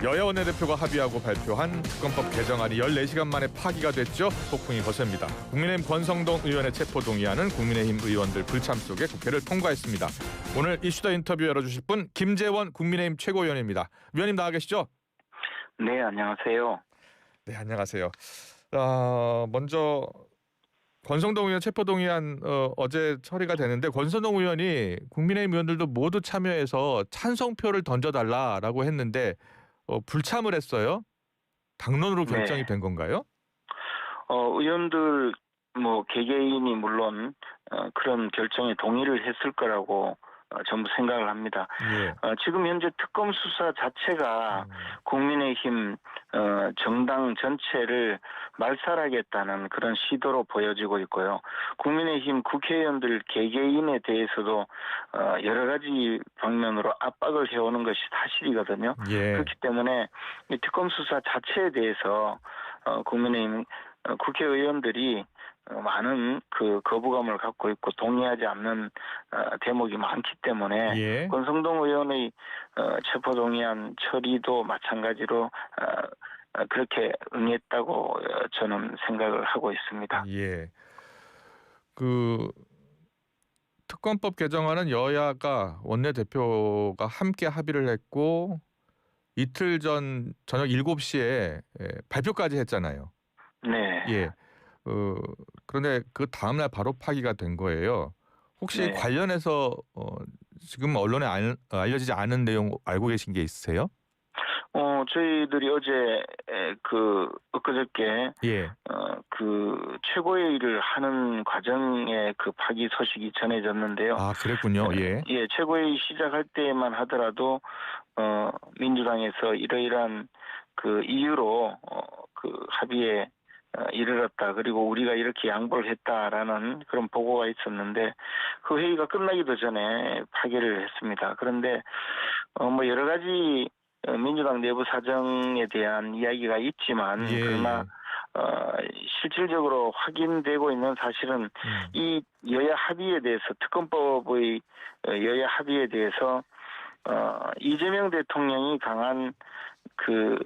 여야 원내대표가 합의하고 발표한 특검법 개정안이 14시간 만에 파기가 됐죠. 폭풍이 거셉니다. 국민의힘 권성동 의원의 체포동의안은 국민의힘 의원들 불참 속에 국회를 통과했습니다. 오늘 이슈더 인터뷰 열어주실 분 김재원 국민의힘 최고위원입니다. 위원님 나와 계시죠? 네, 안녕하세요. 네, 안녕하세요. 먼저 권성동 의원 체포동의안 어제 처리가 되는데 권성동 의원이 국민의힘 의원들도 모두 참여해서 찬성표를 던져달라라고 했는데 불참을 했어요. 당론으로 결정이 네. 된 건가요? 의원들 개개인이 물론 그런 결정에 동의를 했을 거라고 전부 생각을 합니다. 예. 지금 현재 특검 수사 자체가 국민의힘 정당 전체를 말살하겠다는 그런 시도로 보여지고 있고요. 국민의힘 국회의원들 개개인에 대해서도 여러 가지 방면으로 압박을 해오는 것이 사실이거든요. 예. 그렇기 때문에 이 특검 수사 자체에 대해서 국민의힘 국회의원들이 많은 그 거부감을 갖고 있고 동의하지 않는 대목이 많기 때문에 예. 권성동 의원의 체포동의안 처리도 마찬가지로 그렇게 응했다고 저는 생각을 하고 있습니다. 예. 그 특검법 개정안은 여야가 원내대표가 함께 합의를 했고 이틀 전 저녁 7시에 발표까지 했잖아요. 네. 예. 그런데 그 다음날 바로 파기가 된 거예요. 혹시 네. 관련해서 지금 언론에 알려지지 않은 내용 알고 계신 게 있으세요? 저희들이 어제 엊그저께 예. 그 최고회의를 하는 과정에 그 파기 소식이 전해졌는데요. 아, 그랬군요. 예. 예, 최고회의 시작할 때만 하더라도 민주당에서 이러이러한 그 이유로 그 합의에 이르렀다. 그리고 우리가 이렇게 양보를 했다라는 그런 보고가 있었는데 그 회의가 끝나기도 전에 파기를 했습니다. 그런데 여러 가지 민주당 내부 사정에 대한 이야기가 있지만 예. 그러나 실질적으로 확인되고 있는 사실은 이 여야 합의에 대해서 특검법의 여야 합의에 대해서 이재명 대통령이 강한 그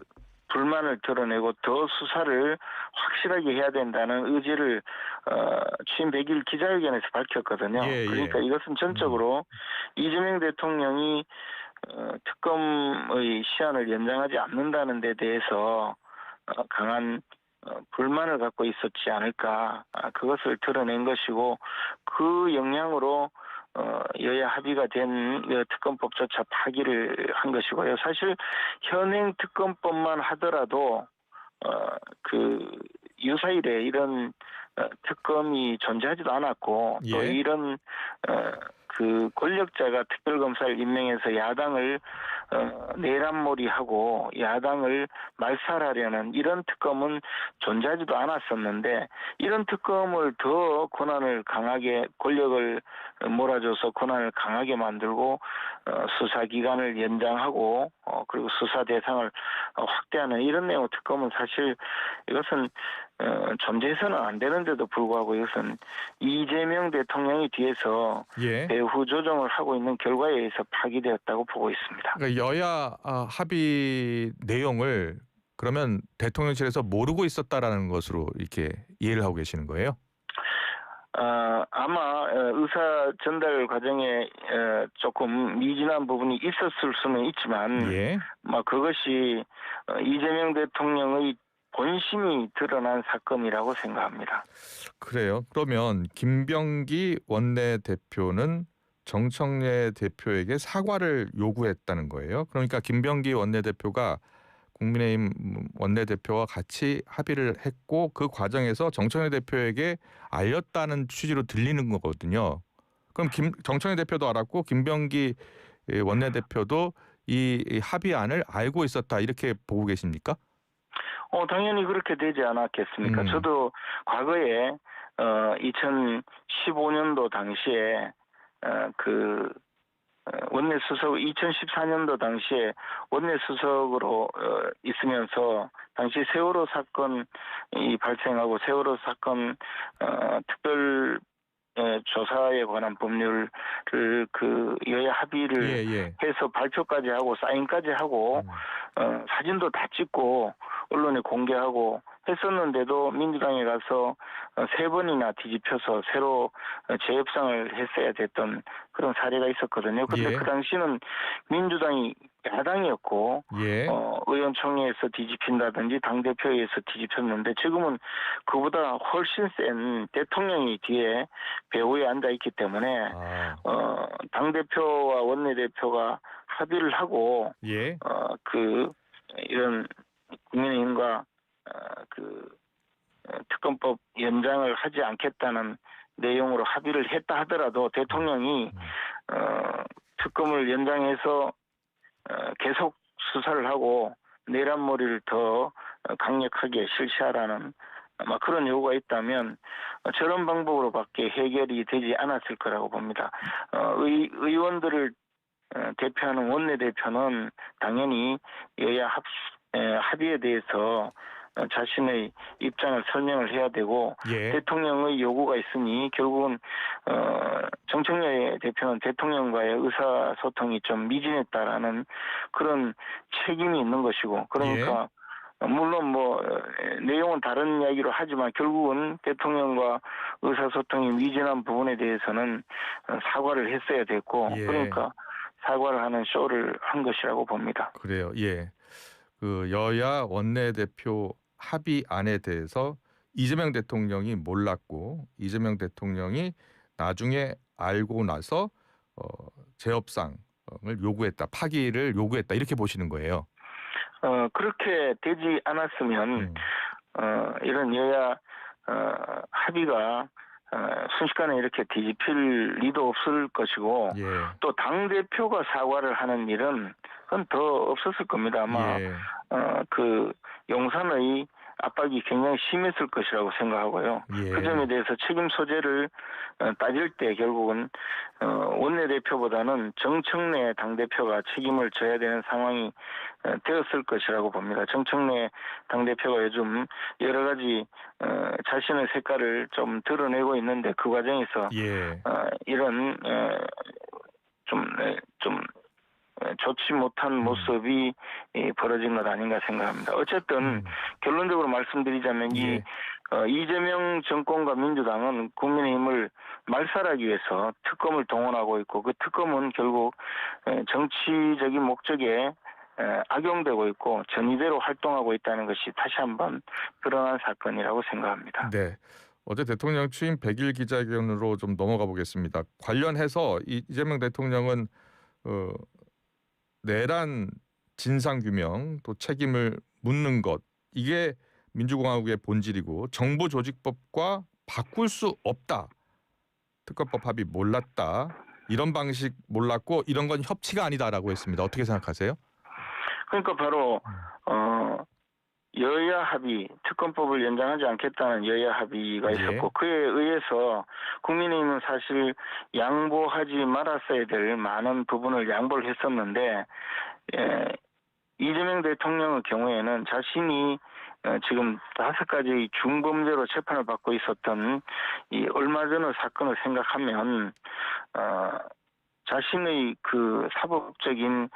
불만을 드러내고 더 수사를 확실하게 해야 된다는 의지를 취임 100일 기자회견에서 밝혔거든요. 예, 예. 그러니까 이것은 전적으로 이재명 대통령이 특검의 시한을 연장하지 않는다는 데 대해서 강한 불만을 갖고 있었지 않을까 그것을 드러낸 것이고 그 영향으로 여야 합의가 된 특검법조차 파기를 한 것이고요. 사실 현행 특검법만 하더라도 그 유사일에 이런 특검이 존재하지도 않았고 또 예. 이런 그 권력자가 특별검사를 임명해서 야당을 내란몰이하고 야당을 말살하려는 이런 특검은 존재하지도 않았었는데 이런 특검을 더 권한을 강하게 권력을 몰아줘서 권한을 강하게 만들고 수사기간을 연장하고 그리고 수사 대상을 확대하는 이런 내용 특검은 사실 이것은 존재해서는 안 되는데도 불구하고 이것은 이재명 대통령이 뒤에서 예. 배후 조정을 하고 있는 결과에 의해서 파기되었다고 보고 있습니다. 그러니까 여야 합의 내용을 그러면 대통령실에서 모르고 있었다라는 것으로 이렇게 이해를 하고 계시는 거예요? 아마 의사 전달 과정에 조금 미진한 부분이 있었을 수는 있지만 예. 그것이 이재명 대통령의 본심이 드러난 사건이라고 생각합니다. 그래요. 그러면 김병기 원내대표는 정청래 대표에게 사과를 요구했다는 거예요. 그러니까 김병기 원내대표가 국민의힘 원내대표와 같이 합의를 했고 그 과정에서 정청래 대표에게 알렸다는 취지로 들리는 거거든요. 그럼 정청래 대표도 알았고 김병기 원내대표도 이 합의안을 알고 있었다 이렇게 보고 계십니까? 당연히 그렇게 되지 않았겠습니까? 저도 과거에 2015년도 당시에 원내수석 2014년도 당시에 원내수석으로 있으면서 당시 세월호 사건이 발생하고 세월호 사건 특별 조사에 관한 법률을 그 여야 합의를 예. 해서 발표까지 하고 사인까지 하고 사진도 다 찍고 언론에 공개하고 했었는데도 민주당에 가서 3번이나 뒤집혀서 새로 재협상을 했어야 됐던 그런 사례가 있었거든요. 그런데 예. 그 당시는 민주당이 야당이었고 예. 의원총회에서 뒤집힌다든지 당대표에서 뒤집혔는데 지금은 그보다 훨씬 센 대통령이 뒤에 배후에 앉아 있기 때문에 아. 당대표와 원내대표가 합의를 하고 예. 이런 국민의힘과 특검법 연장을 하지 않겠다는 내용으로 합의를 했다 하더라도 대통령이 특검을 연장해서 계속 수사를 하고 내란머리를 더 강력하게 실시하라는 아마 그런 요구가 있다면 저런 방법으로밖에 해결이 되지 않았을 거라고 봅니다. 의원들을 대표하는 원내대표는 당연히 여야 합의에 대해서 자신의 입장을 설명을 해야 되고 예. 대통령의 요구가 있으니 결국은 정청래 대표는 대통령과의 의사소통이 좀 미진했다라는 그런 책임이 있는 것이고 그러니까 물론 내용은 다른 이야기로 하지만 결국은 대통령과 의사소통이 미진한 부분에 대해서는 사과를 했어야 됐고 예. 그러니까 사과를 하는 쇼를 한 것이라고 봅니다. 그래요. 예. 그 여야 원내대표 합의안에 대해서 이재명 대통령이 몰랐고 이재명 대통령이 나중에 알고 나서 재협상을 요구했다, 파기를 요구했다 이렇게 보시는 거예요. 그렇게 되지 않았으면 이런 여야 합의가 순식간에 이렇게 뒤집힐 리도 없을 것이고 예. 또 당대표가 사과를 하는 일은 그건 더 없었을 겁니다. 아마 예. 용산의 압박이 굉장히 심했을 것이라고 생각하고요. 예. 그 점에 대해서 책임 소재를 따질 때 결국은 원내대표보다는 정청래 당대표가 책임을 져야 되는 상황이 되었을 것이라고 봅니다. 정청래 당대표가 요즘 여러 가지 자신의 색깔을 좀 드러내고 있는데 그 과정에서 예. 이런 좀 좋지 못한 모습이 벌어진 것 아닌가 생각합니다. 어쨌든 결론적으로 말씀드리자면 예. 이재명 정권과 민주당은 국민의힘을 말살하기 위해서 특검을 동원하고 있고 그 특검은 결국 정치적인 목적에 악용되고 있고 전의대로 활동하고 있다는 것이 다시 한번 드러난 사건이라고 생각합니다. 네. 어제 대통령 취임 100일 기자회견으로 좀 넘어가 보겠습니다. 관련해서 이재명 대통령은 내란 진상규명 또 책임을 묻는 것 이게 민주공화국의 본질이고 정부조직법과 바꿀 수 없다. 특검법 합의 몰랐다. 이런 방식 몰랐고 이런 건 협치가 아니다라고 했습니다. 어떻게 생각하세요? 그러니까 바로 여야 합의, 특검법을 연장하지 않겠다는 여야 합의가 있었고 그에 의해서 국민의힘은 사실 양보하지 말았어야 될 많은 부분을 양보를 했었는데 이재명 대통령의 경우에는 자신이 지금 5가지 중범죄로 재판을 받고 있었던 이 얼마 전의 사건을 생각하면 자신의 그 사법적인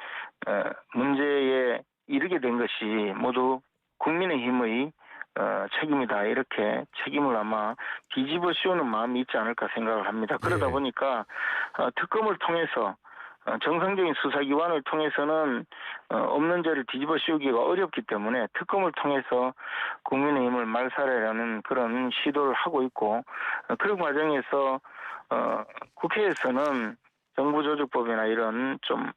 문제에 이르게 된 것이 모두 국민의힘의 책임이다 이렇게 책임을 아마 뒤집어 씌우는 마음이 있지 않을까 생각을 합니다. 그러다 보니까 특검을 통해서 정상적인 수사기관을 통해서는 없는 죄를 뒤집어 씌우기가 어렵기 때문에 특검을 통해서 국민의힘을 말살하려는 그런 시도를 하고 있고 그런 과정에서 국회에서는 정부조직법이나 이런 좀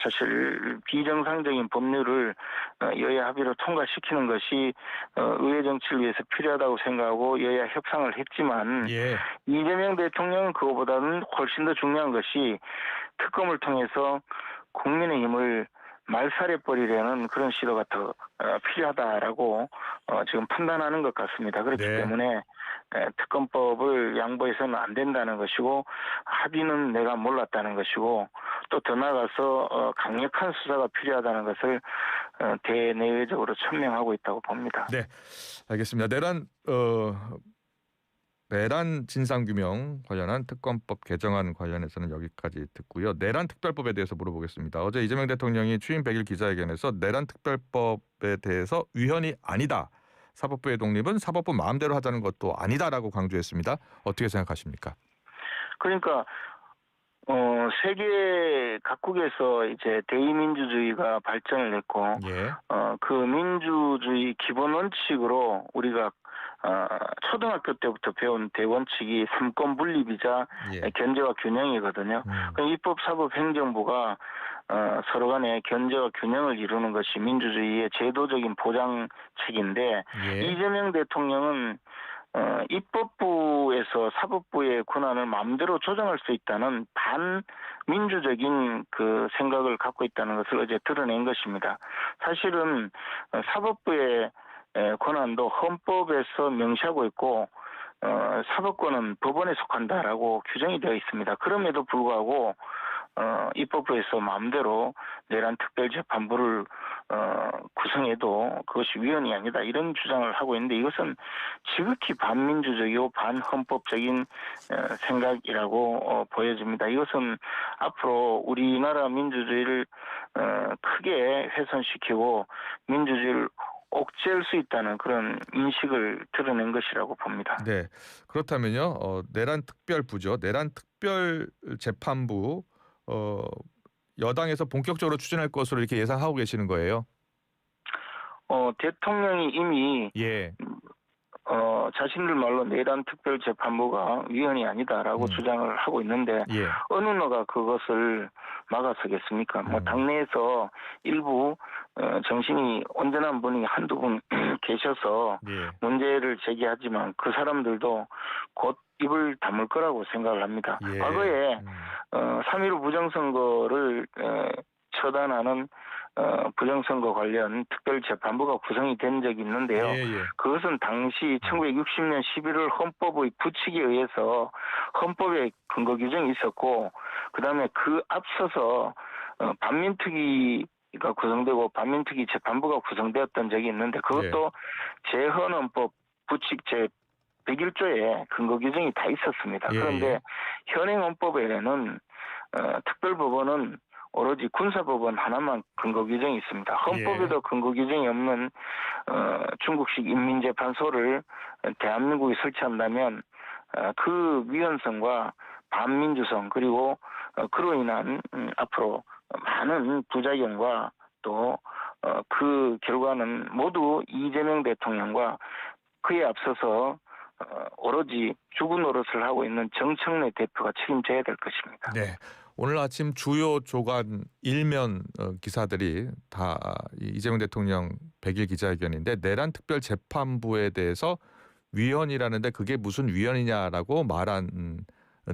사실 비정상적인 법률을 여야 합의로 통과시키는 것이 의회 정치를 위해서 필요하다고 생각하고 여야 협상을 했지만 이재명 대통령은 그거보다는 훨씬 더 중요한 것이 특검을 통해서 국민의힘을 말살해버리려는 그런 시도가 더 필요하다라고 지금 판단하는 것 같습니다. 그렇기 때문에 특검법을 양보해서는 안 된다는 것이고 합의는 내가 몰랐다는 것이고 또 더 나아가서 강력한 수사가 필요하다는 것을 대내외적으로 천명하고 있다고 봅니다. 네, 알겠습니다. 내란 내란 진상규명 관련한 특검법 개정안 관련해서는 여기까지 듣고요. 내란 특별법에 대해서 물어보겠습니다. 어제 이재명 대통령이 취임 100일 기자회견에서 내란 특별법에 대해서 위헌이 아니다. 사법부의 독립은 사법부 마음대로 하자는 것도 아니다라고 강조했습니다. 어떻게 생각하십니까? 그러니까 세계 각국에서 이제 대의민주주의가 발전을 했고, 예. 그 민주주의 기본 원칙으로 우리가 초등학교 때부터 배운 대원칙이 삼권 분립이자 예. 견제와 균형이거든요. 그 입법, 사법, 행정부가 서로 간에 견제와 균형을 이루는 것이 민주주의의 제도적인 보장책인데, 예. 이재명 대통령은 입법부에서 사법부의 권한을 마음대로 조정할 수 있다는 반민주적인 그 생각을 갖고 있다는 것을 어제 드러낸 것입니다. 사실은 사법부의 권한도 헌법에서 명시하고 있고, 사법권은 법원에 속한다라고 규정이 되어 있습니다. 그럼에도 불구하고 입법부에서 마음대로 내란 특별재판부를 구성해도 그것이 위헌이 아니다, 이런 주장을 하고 있는데, 이것은 지극히 반민주적이고 반헌법적인 생각이라고 보여집니다. 이것은 앞으로 우리나라 민주주의를 크게 훼손시키고 민주주의를 옥죄할 수 있다는 그런 인식을 드러낸 것이라고 봅니다. 네. 그렇다면요. 내란 특별부죠. 내란 특별재판부 여당에서 본격적으로 추진할 것으로 이렇게 예상하고 계시는 거예요? 대통령이 이미 예. 자신들 말로 내란 특별재판부가 위헌이 아니다라고 주장을 하고 있는데, 예. 어느 나라가 그것을 막아서겠습니까? 당내에서 일부 정신이 온전한 분이 한두 분 계셔서 예. 문제를 제기하지만 그 사람들도 곧 입을 다물 거라고 생각을 합니다. 예. 과거에 3.15 부정선거를 처단하는 부정선거 관련 특별재판부가 구성이 된 적이 있는데요. 예. 그것은 당시 1960년 11월 헌법의 부칙에 의해서 헌법에 근거 규정이 있었고, 그다음에 그 앞서서 반민특위가 구성되고 반민특위 재판부가 구성되었던 적이 있는데, 그것도 재헌헌법 부칙 제 101조에 근거 규정이 다 있었습니다. 그런데 현행 헌법에는 특별법원은 오로지 군사법원 하나만 근거 규정이 있습니다. 헌법에도 근거 규정이 없는 중국식 인민재판소를 대한민국이 설치한다면 그 위헌성과 반민주성, 그리고 그로 인한 앞으로 많은 부작용과 또 그 결과는 모두 이재명 대통령과 그에 앞서서 오로지 죽은 노릇을 하고 있는 정청래 대표가 책임져야 될 것입니다. 네. 오늘 아침 주요 조간 일면 기사들이 다 이재명 대통령 100일 기자회견인데, 내란 특별재판부에 대해서 위헌이라는데 그게 무슨 위헌이냐라고 말한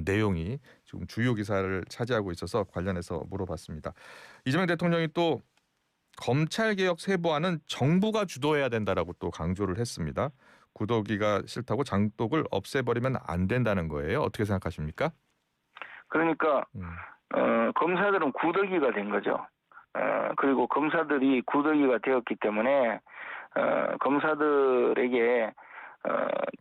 내용이 지금 주요 기사를 차지하고 있어서 관련해서 물어봤습니다. 이재명 대통령이 또 검찰개혁 세부화는 정부가 주도해야 된다라고 또 강조를 했습니다. 구더기가 싫다고 장독을 없애버리면 안 된다는 거예요. 어떻게 생각하십니까? 그러니까 검사들은 구더기가 된 거죠. 그리고 검사들이 구더기가 되었기 때문에 검사들에게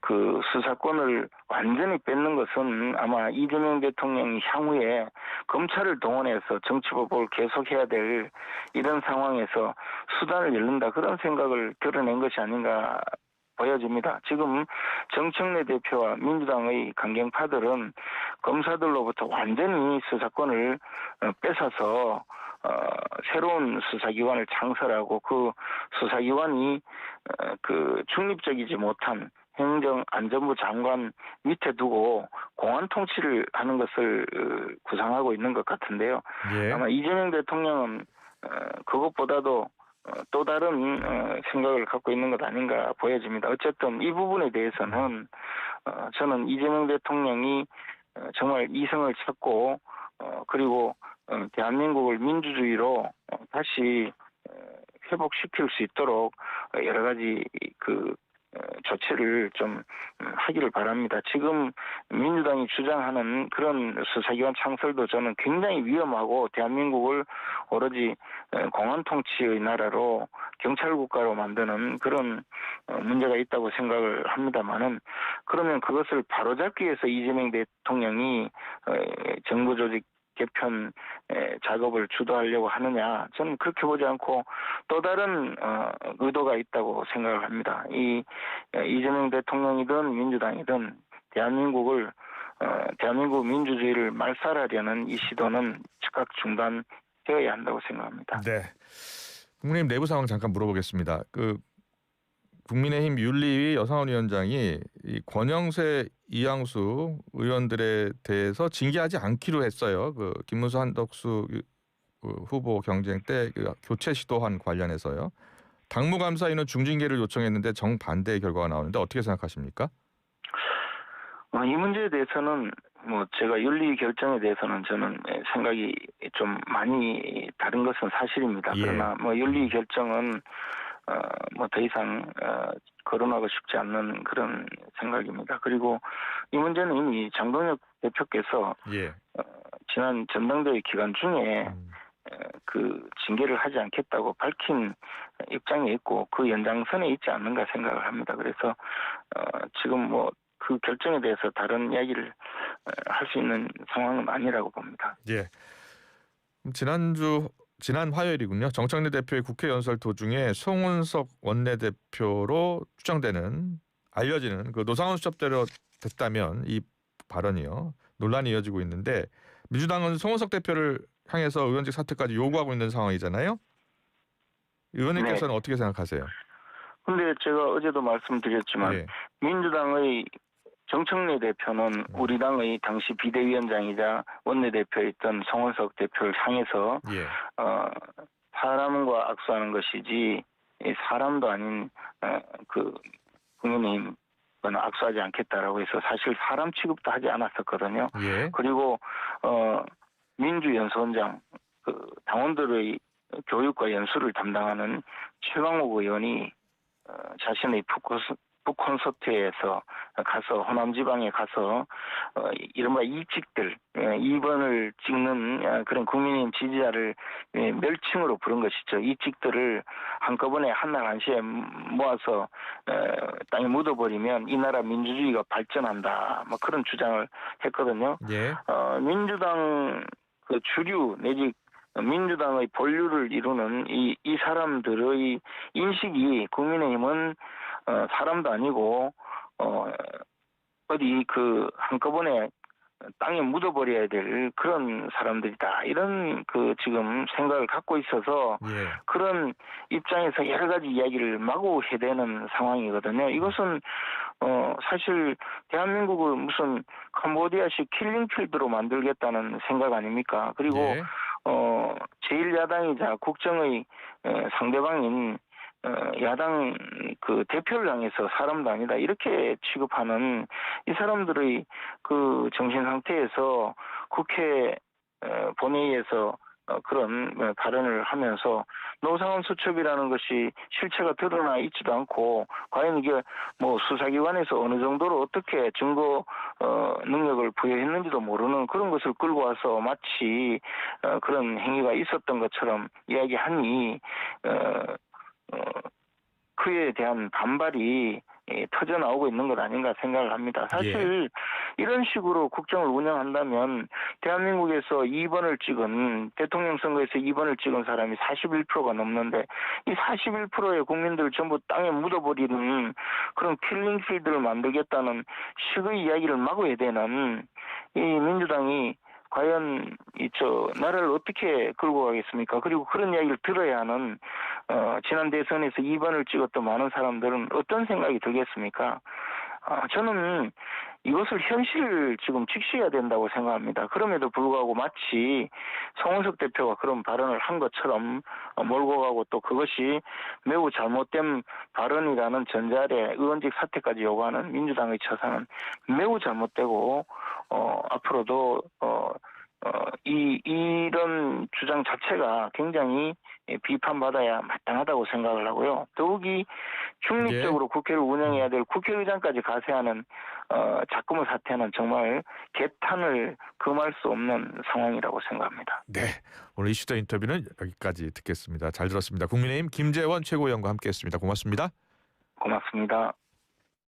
그 수사권을 완전히 뺏는 것은 아마 이재명 대통령이 향후에 검찰을 동원해서 정치보복을 계속해야 될 이런 상황에서 수단을 열는다, 그런 생각을 드러낸 것이 아닌가 보여집니다. 지금 정청래 대표와 민주당의 강경파들은 검사들로부터 완전히 수사권을 뺏어서 새로운 수사기관을 창설하고, 그 수사기관이 그 중립적이지 못한 행정안전부 장관 밑에 두고 공안 통치를 하는 것을 구상하고 있는 것 같은데요. 예. 아마 이재명 대통령은 그것보다도 또 다른 생각을 갖고 있는 것 아닌가 보여집니다. 어쨌든 이 부분에 대해서는 저는 이재명 대통령이 정말 이성을 찾고 그리고 대한민국을 민주주의로 다시 회복시킬 수 있도록 여러 가지 그 조치를 좀 하기를 바랍니다. 지금 민주당이 주장하는 그런 수사기관 창설도 저는 굉장히 위험하고 대한민국을 오로지 공안 통치의 나라로 경찰 국가로 만드는 그런 문제가 있다고 생각을 합니다만은, 그러면 그것을 바로잡기 위해서 이재명 대통령이 정부 조직 개편 작업을 주도하려고 하느냐, 저는 그렇게 보지 않고 또 다른 의도가 있다고 생각을 합니다. 이재명 대통령이든 민주당이든 대한민국 민주주의를 말살하려는 이 시도는 즉각 중단되어야 한다고 생각합니다. 네. 국민의힘 내부 상황 잠깐 물어보겠습니다. 국민의힘 윤리위 여상원 위원장이 이 권영세, 이양수 의원들에 대해서 징계하지 않기로 했어요. 김문수, 한덕수 후보 경쟁 때 교체 시도한 관련해서요. 당무감사위는 중징계를 요청했는데 정반대의 결과가 나오는데 어떻게 생각하십니까? 이 문제에 대해서는 제가 윤리 결정에 대해서는 저는 생각이 좀 많이 다른 것은 사실입니다. 예. 그러나 윤리 결정은 더 이상 거론하고 싶지 않는 그런 생각입니다. 그리고 이 문제는 이미 장동혁 대표께서 예. 지난 전당대회 기간 중에 그 징계를 하지 않겠다고 밝힌 입장이 있고 그 연장선에 있지 않는가 생각을 합니다. 그래서 지금 그 결정에 대해서 다른 이야기를 할 수 있는 상황은 아니라고 봅니다. 예. 지난 화요일이군요. 정청래 대표의 국회 연설 도중에 송은석 원내대표로 알려지는 노상원 수첩대로 됐다면 이 발언이요, 논란이 이어지고 있는데, 민주당은 송은석 대표를 향해서 의원직 사퇴까지 요구하고 있는 상황이잖아요. 의원님께서는 어떻게 생각하세요? 근데 제가 어제도 말씀드렸지만 예. 민주당의 정청래 대표는 우리 당의 당시 비대위원장이자 원내대표였던 송은석 대표를 향해서 예. 사람과 악수하는 것이지 사람도 아닌 국민의힘은 악수하지 않겠다라고 해서 사실 사람 취급도 하지 않았었거든요. 예. 그리고 민주연수원장 당원들의 교육과 연수를 담당하는 최강욱 의원이 자신의 북콘서트에서 가서 호남 지방에 가서 이른바 이직들 2번을 찍는 그런 국민의힘 지지자를 멸칭으로 부른 것이죠. 이직들을 한꺼번에 한날 한시에 모아서 땅에 묻어버리면 이 나라 민주주의가 발전한다, 그런 주장을 했거든요. 예. 민주당 주류 내지 민주당의 본류를 이루는 이 사람들의 인식이 국민의힘은 사람도 아니고 어디 한꺼번에 땅에 묻어버려야 될 그런 사람들이다, 이런 지금 생각을 갖고 있어서 예. 그런 입장에서 여러 가지 이야기를 마구 해대는 상황이거든요. 이것은 사실 대한민국을 무슨 캄보디아식 킬링필드로 만들겠다는 생각 아닙니까? 그리고 예. 제1야당이자 국정의 상대방인 야당 대표를 향해서 사람도 아니다 이렇게 취급하는 이 사람들의 정신 상태에서 국회 본회의에서 그런 발언을 하면서 노상원 수첩이라는 것이 실체가 드러나 있지도 않고 과연 이게 수사기관에서 어느 정도로 어떻게 증거 능력을 부여했는지도 모르는 그런 것을 끌고 와서 마치 그런 행위가 있었던 것처럼 이야기하니 그에 대한 반발이 터져 나오고 있는 것 아닌가 생각을 합니다. 사실 이런 식으로 국정을 운영한다면 대한민국에서 2번을 찍은 대통령 선거에서 2번을 찍은 사람이 41%가 넘는데 이 41%의 국민들을 전부 땅에 묻어버리는 그런 킬링필드를 만들겠다는 식의 이야기를 마구 해대는 이 민주당이 과연 나라를 어떻게 끌고 가겠습니까? 그리고 그런 이야기를 들어야 하는 지난 대선에서 2번을 찍었던 많은 사람들은 어떤 생각이 들겠습니까? 저는 이것을 현실을 지금 직시해야 된다고 생각합니다. 그럼에도 불구하고 마치 송은석 대표가 그런 발언을 한 것처럼 몰고 가고 또 그것이 매우 잘못된 발언이라는 전제아래 의원직 사퇴까지 요구하는 민주당의 처사는 매우 잘못되고 앞으로도 이런 주장 자체가 굉장히 비판받아야 마땅하다고 생각을 하고요. 더욱이 흉리적으로 국회를 운영해야 될 국회의장까지 가세하는 작금의 사태는 정말 개탄을 금할 수 없는 상황이라고 생각합니다. 네, 오늘 이슈더 인터뷰는 여기까지 듣겠습니다. 잘 들었습니다. 국민의힘 김재원 최고위원과 함께했습니다. 고맙습니다. 고맙습니다.